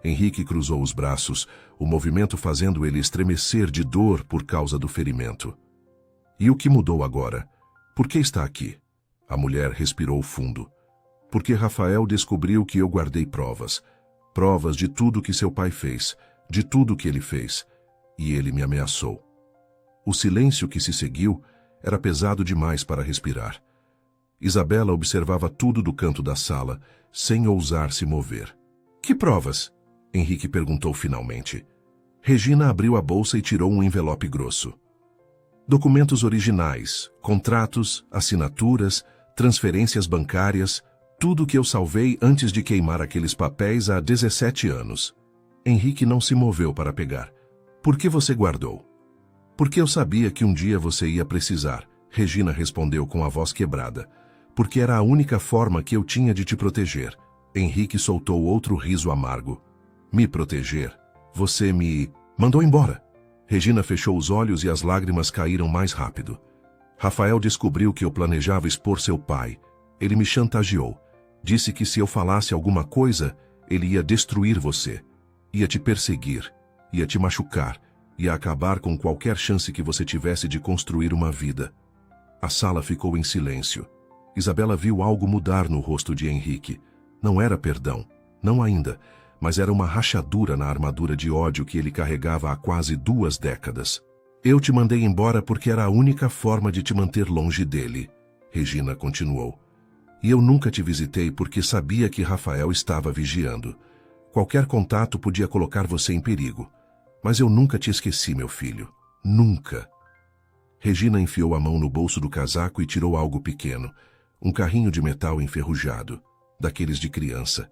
A: Henrique cruzou os braços, o movimento fazendo ele estremecer de dor por causa do ferimento. E o que mudou agora? Por que está aqui? A mulher respirou fundo. Porque Rafael descobriu que eu guardei provas. Provas de tudo que seu pai fez, de tudo que ele fez. E ele me ameaçou. O silêncio que se seguiu era pesado demais para respirar. Isabela observava tudo do canto da sala, sem ousar se mover. Que provas? Henrique perguntou finalmente. Regina abriu a bolsa e tirou um envelope grosso. Documentos originais, contratos, assinaturas, transferências bancárias, tudo que eu salvei antes de queimar aqueles papéis há 17 anos. Henrique não se moveu para pegar. Por que você guardou? Porque eu sabia que um dia você ia precisar, Regina respondeu com a voz quebrada. Porque era a única forma que eu tinha de te proteger. Henrique soltou outro riso amargo. Me proteger? Você me... mandou embora. Regina fechou os olhos e as lágrimas caíram mais rápido. Rafael descobriu que eu planejava expor seu pai. Ele me chantageou. Disse que se eu falasse alguma coisa, ele ia destruir você. Ia te perseguir. Ia te machucar. Ia acabar com qualquer chance que você tivesse de construir uma vida. A sala ficou em silêncio. Isabela viu algo mudar no rosto de Henrique. Não era perdão, não ainda, mas era uma rachadura na armadura de ódio que ele carregava há quase 2 décadas. Eu te mandei embora porque era a única forma de te manter longe dele, Regina continuou. E eu nunca te visitei porque sabia que Rafael estava vigiando. Qualquer contato podia colocar você em perigo. Mas eu nunca te esqueci, meu filho. Nunca. Regina enfiou a mão no bolso do casaco e tirou algo pequeno. Um carrinho de metal enferrujado, daqueles de criança.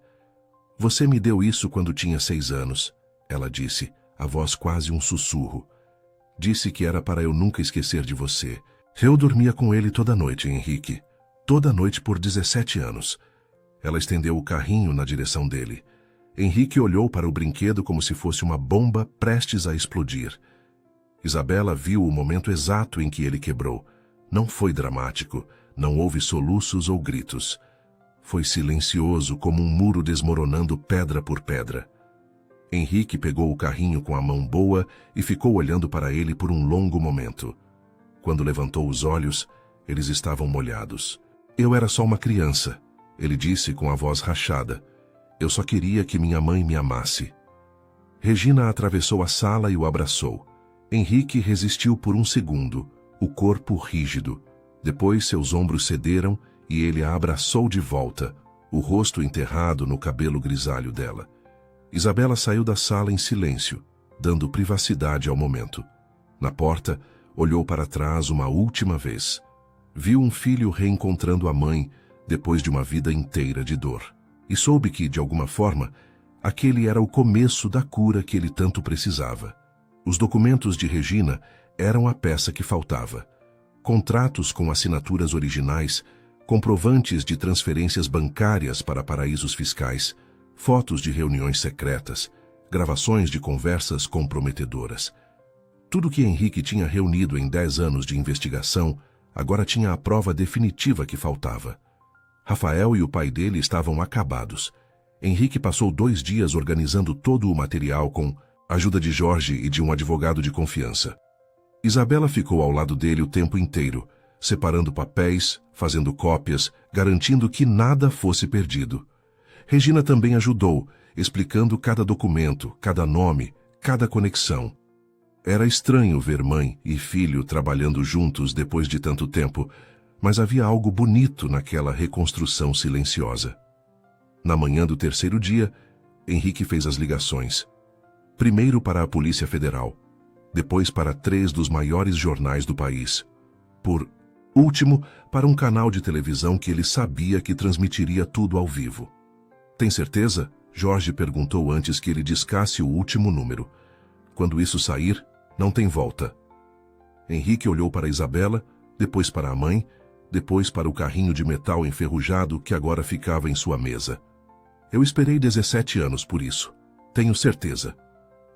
A: Você me deu isso quando tinha 6 anos, ela disse, a voz quase um sussurro. Disse que era para eu nunca esquecer de você. Eu dormia com ele toda noite, Henrique. Toda noite por 17 anos. Ela estendeu o carrinho na direção dele. Henrique olhou para o brinquedo como se fosse uma bomba prestes a explodir. Isabela viu o momento exato em que ele quebrou. Não foi dramático, não houve soluços ou gritos. Foi silencioso como um muro desmoronando pedra por pedra. Henrique pegou o carrinho com a mão boa e ficou olhando para ele por um longo momento. Quando levantou os olhos, eles estavam molhados. Eu era só uma criança, ele disse com a voz rachada. Eu só queria que minha mãe me amasse. Regina atravessou a sala e o abraçou. Henrique resistiu por um segundo, o corpo rígido. Depois seus ombros cederam e ele a abraçou de volta, o rosto enterrado no cabelo grisalho dela. Isabela saiu da sala em silêncio, dando privacidade ao momento. Na porta, olhou para trás uma última vez. Viu um filho reencontrando a mãe depois de uma vida inteira de dor. E soube que, de alguma forma, aquele era o começo da cura que ele tanto precisava. Os documentos de Regina eram a peça que faltava. Contratos com assinaturas originais, comprovantes de transferências bancárias para paraísos fiscais, fotos de reuniões secretas, gravações de conversas comprometedoras. Tudo que Henrique tinha reunido em 10 anos de investigação agora tinha a prova definitiva que faltava. Rafael e o pai dele estavam acabados. Henrique passou 2 dias organizando todo o material com a ajuda de Jorge e de um advogado de confiança. Isabela ficou ao lado dele o tempo inteiro, separando papéis, fazendo cópias, garantindo que nada fosse perdido. Regina também ajudou, explicando cada documento, cada nome, cada conexão. Era estranho ver mãe e filho trabalhando juntos depois de tanto tempo, mas havia algo bonito naquela reconstrução silenciosa. Na manhã do 3º dia, Henrique fez as ligações. Primeiro para a Polícia Federal, depois para 3 dos maiores jornais do país. Por último, para um canal de televisão que ele sabia que transmitiria tudo ao vivo. Tem certeza? Jorge perguntou antes que ele discasse o último número. Quando isso sair, não tem volta. Henrique olhou para Isabela, depois para a mãe, depois para o carrinho de metal enferrujado que agora ficava em sua mesa. Eu esperei 17 anos por isso. Tenho certeza.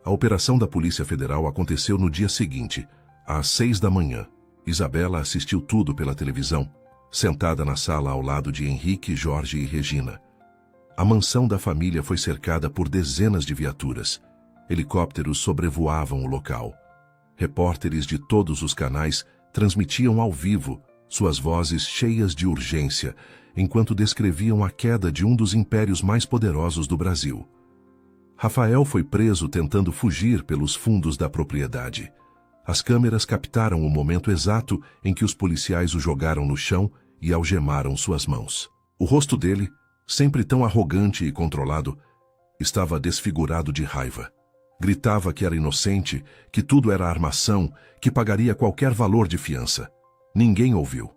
A: A operação da Polícia Federal aconteceu no dia seguinte, às 6 da manhã. Isabela assistiu tudo pela televisão, sentada na sala ao lado de Henrique, Jorge e Regina. A mansão da família foi cercada por dezenas de viaturas. Helicópteros sobrevoavam o local. Repórteres de todos os canais transmitiam ao vivo, suas vozes cheias de urgência, enquanto descreviam a queda de um dos impérios mais poderosos do Brasil. Rafael foi preso tentando fugir pelos fundos da propriedade. As câmeras captaram o momento exato em que os policiais o jogaram no chão e algemaram suas mãos. O rosto dele, sempre tão arrogante e controlado, estava desfigurado de raiva. Gritava que era inocente, que tudo era armação, que pagaria qualquer valor de fiança. Ninguém ouviu.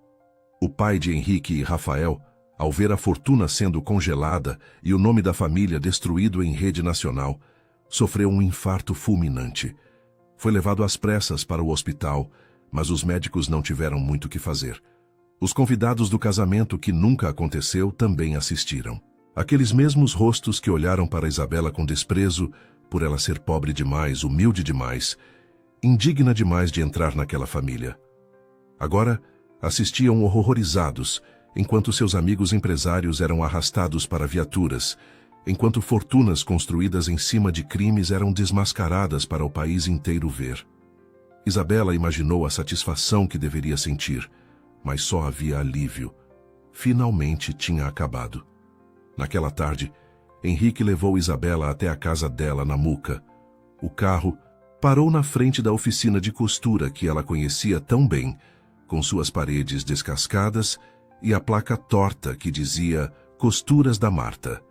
A: O pai de Henrique e Rafael, ao ver a fortuna sendo congelada e o nome da família destruído em rede nacional, sofreu um infarto fulminante. Foi levado às pressas para o hospital, mas os médicos não tiveram muito o que fazer. Os convidados do casamento que nunca aconteceu também assistiram. Aqueles mesmos rostos que olharam para Isabela com desprezo, por ela ser pobre demais, humilde demais, indigna demais de entrar naquela família. Agora, assistiam horrorizados, enquanto seus amigos empresários eram arrastados para viaturas, enquanto fortunas construídas em cima de crimes eram desmascaradas para o país inteiro ver. Isabela imaginou a satisfação que deveria sentir, mas só havia alívio. finalmente tinha acabado. Naquela tarde, Henrique levou Isabela até a casa dela na Muca. O carro parou na frente da oficina de costura que ela conhecia tão bem, com suas paredes descascadas e a placa torta que dizia Costuras da Marta.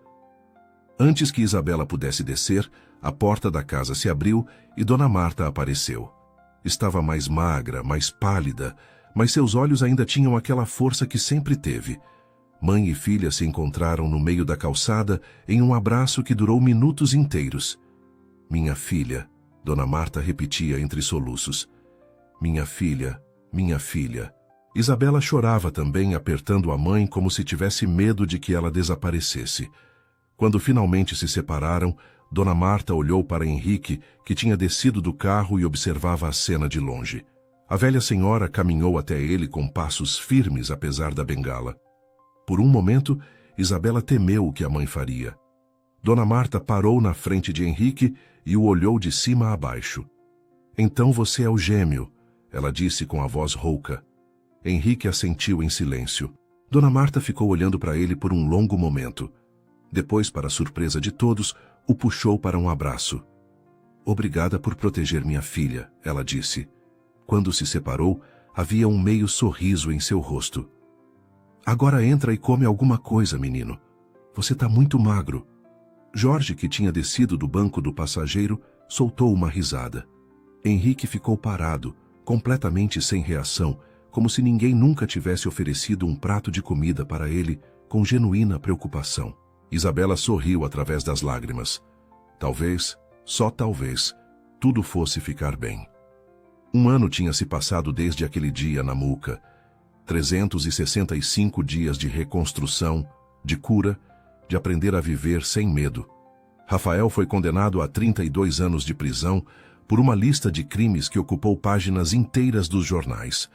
A: Antes que Isabela pudesse descer, a porta da casa se abriu e Dona Marta apareceu. Estava mais magra, mais pálida, mas seus olhos ainda tinham aquela força que sempre teve. Mãe e filha se encontraram no meio da calçada em um abraço que durou minutos inteiros. Minha filha, Dona Marta repetia entre soluços. Minha filha, minha filha. Isabela chorava também, apertando a mãe como se tivesse medo de que ela desaparecesse. Quando finalmente se separaram, Dona Marta olhou para Henrique, que tinha descido do carro e observava a cena de longe. A velha senhora caminhou até ele com passos firmes, apesar da bengala. Por um momento, Isabela temeu o que a mãe faria. Dona Marta parou na frente de Henrique e o olhou de cima a baixo. Então você é o gêmeo, ela disse com a voz rouca. Henrique assentiu em silêncio. Dona Marta ficou olhando para ele por um longo momento. Depois, para a surpresa de todos, o puxou para um abraço. Obrigada por proteger minha filha, ela disse. Quando se separou, havia um meio sorriso em seu rosto. Agora entra e come alguma coisa, menino. Você está muito magro. Jorge, que tinha descido do banco do passageiro, soltou uma risada. Henrique ficou parado, completamente sem reação, como se ninguém nunca tivesse oferecido um prato de comida para ele, com genuína preocupação. Isabela sorriu através das lágrimas. Talvez, só talvez, tudo fosse ficar bem. 1 ano tinha se passado desde aquele dia na Muca. 365 dias de reconstrução, de cura, de aprender a viver sem medo. Rafael foi condenado a 32 anos de prisão por uma lista de crimes que ocupou páginas inteiras dos jornais.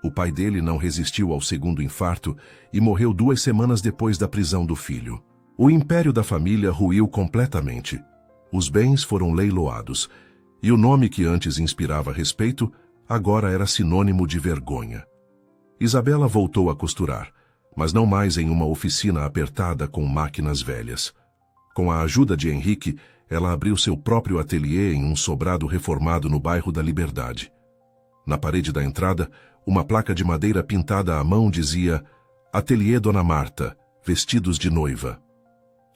A: O pai dele não resistiu ao segundo infarto e morreu 2 semanas depois da prisão do filho. O império da família ruiu completamente. Os bens foram leiloados, e o nome que antes inspirava respeito, agora era sinônimo de vergonha. Isabela voltou a costurar, mas não mais em uma oficina apertada com máquinas velhas. Com a ajuda de Henrique, ela abriu seu próprio ateliê em um sobrado reformado no bairro da Liberdade. Na parede da entrada, uma placa de madeira pintada à mão dizia Ateliê Dona Marta, vestidos de noiva.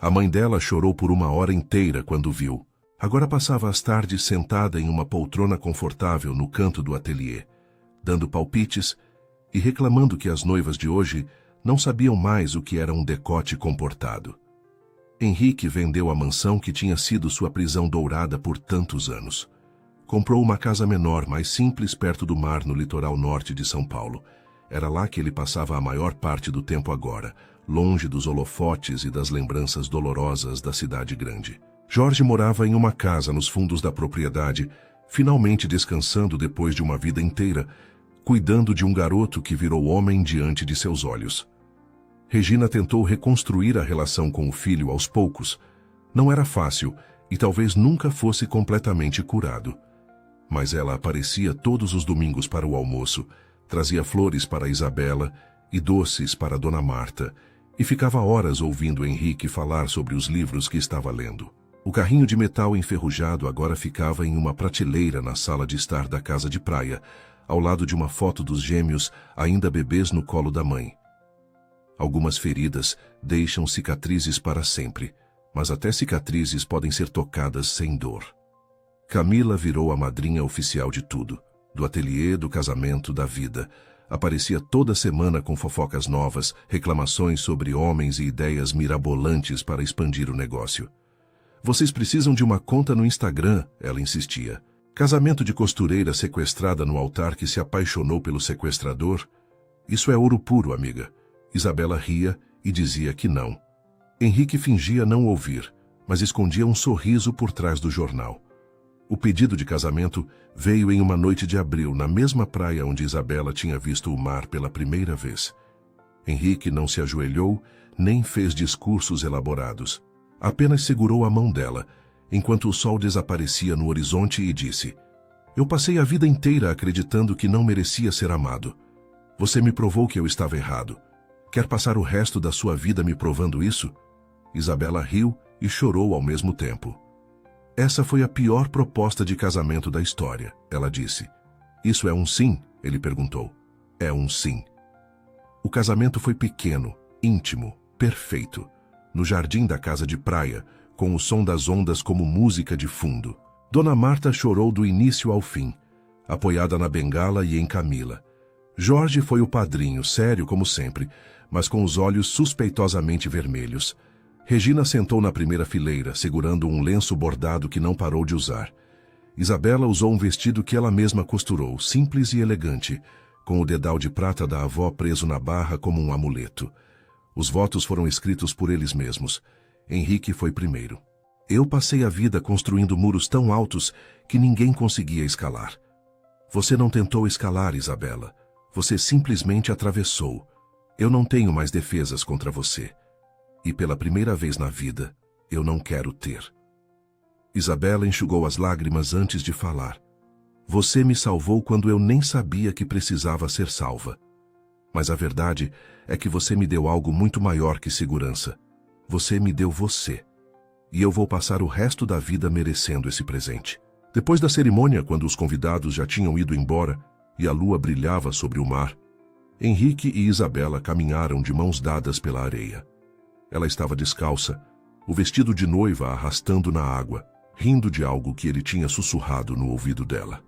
A: A mãe dela chorou por 1 hora inteira quando viu. Agora passava as tardes sentada em uma poltrona confortável no canto do ateliê, dando palpites e reclamando que as noivas de hoje não sabiam mais o que era um decote comportado. Henrique vendeu a mansão que tinha sido sua prisão dourada por tantos anos. Comprou uma casa menor, mais simples, perto do mar, no litoral norte de São Paulo. Era lá que ele passava a maior parte do tempo agora, longe dos holofotes e das lembranças dolorosas da cidade grande. Jorge morava em uma casa nos fundos da propriedade, finalmente descansando depois de uma vida inteira, cuidando de um garoto que virou homem diante de seus olhos. Regina tentou reconstruir a relação com o filho aos poucos. Não era fácil e talvez nunca fosse completamente curado. Mas ela aparecia todos os domingos para o almoço, trazia flores para Isabela e doces para Dona Marta, e ficava horas ouvindo Henrique falar sobre os livros que estava lendo. O carrinho de metal enferrujado agora ficava em uma prateleira na sala de estar da casa de praia, ao lado de uma foto dos gêmeos ainda bebês no colo da mãe. Algumas feridas deixam cicatrizes para sempre, mas até cicatrizes podem ser tocadas sem dor. Camila virou a madrinha oficial de tudo, do ateliê, do casamento, da vida. Aparecia toda semana com fofocas novas, reclamações sobre homens e ideias mirabolantes para expandir o negócio. Vocês precisam de uma conta no Instagram, ela insistia. Casamento de costureira sequestrada no altar que se apaixonou pelo sequestrador? Isso é ouro puro, amiga. Isabela ria e dizia que não. Henrique fingia não ouvir, mas escondia um sorriso por trás do jornal. O pedido de casamento veio em uma noite de abril, na mesma praia onde Isabela tinha visto o mar pela primeira vez. Henrique não se ajoelhou, nem fez discursos elaborados. Apenas segurou a mão dela, enquanto o sol desaparecia no horizonte e disse: Eu passei a vida inteira acreditando que não merecia ser amado. Você me provou que eu estava errado. Quer passar o resto da sua vida me provando isso? Isabela riu e chorou ao mesmo tempo. Essa foi a pior proposta de casamento da história, ela disse. Isso é um sim? Ele perguntou. É um sim. O casamento foi pequeno, íntimo, perfeito, no jardim da casa de praia, com o som das ondas como música de fundo. Dona Marta chorou do início ao fim, apoiada na bengala e em Camila. Jorge foi o padrinho, sério como sempre, mas com os olhos suspeitosamente vermelhos. Regina sentou na primeira fileira, segurando um lenço bordado que não parou de usar. Isabela usou um vestido que ela mesma costurou, simples e elegante, com o dedal de prata da avó preso na barra como um amuleto. Os votos foram escritos por eles mesmos. Henrique foi primeiro. Eu passei a vida construindo muros tão altos que ninguém conseguia escalar. Você não tentou escalar, Isabela. Você simplesmente atravessou. Eu não tenho mais defesas contra você. E pela primeira vez na vida, eu não quero ter. Isabela enxugou as lágrimas antes de falar. Você me salvou quando eu nem sabia que precisava ser salva. Mas a verdade é que você me deu algo muito maior que segurança. Você me deu você. E eu vou passar o resto da vida merecendo esse presente. Depois da cerimônia, quando os convidados já tinham ido embora e a lua brilhava sobre o mar, Henrique e Isabela caminharam de mãos dadas pela areia. Ela estava descalça, o vestido de noiva arrastando na água, rindo de algo que ele tinha sussurrado no ouvido dela.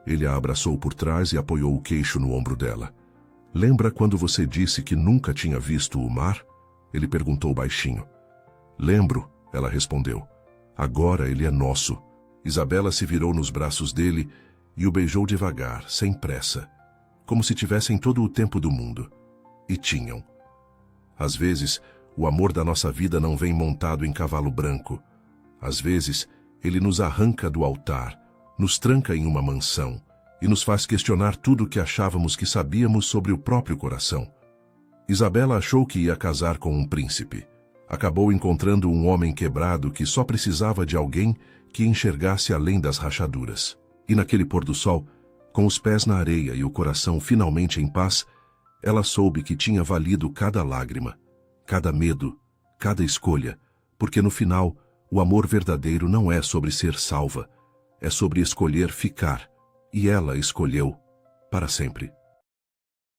A: Ele a abraçou por trás e apoiou o queixo no ombro dela. Lembra quando você disse que nunca tinha visto o mar? Ele perguntou baixinho. Lembro, ela respondeu. Agora ele é nosso. Isabela se virou nos braços dele e o beijou devagar, sem pressa, como se tivessem todo o tempo do mundo. E tinham. Às vezes, o amor da nossa vida não vem montado em cavalo branco. Às vezes, ele nos arranca do altar, nos tranca em uma mansão e nos faz questionar tudo o que achávamos que sabíamos sobre o próprio coração. Isabela achou que ia casar com um príncipe. Acabou encontrando um homem quebrado que só precisava de alguém que enxergasse além das rachaduras. E naquele pôr do sol, com os pés na areia e o coração finalmente em paz, ela soube que tinha valido cada lágrima, cada medo, cada escolha, porque no final, o amor verdadeiro não é sobre ser salva, é sobre escolher ficar, e ela escolheu para sempre.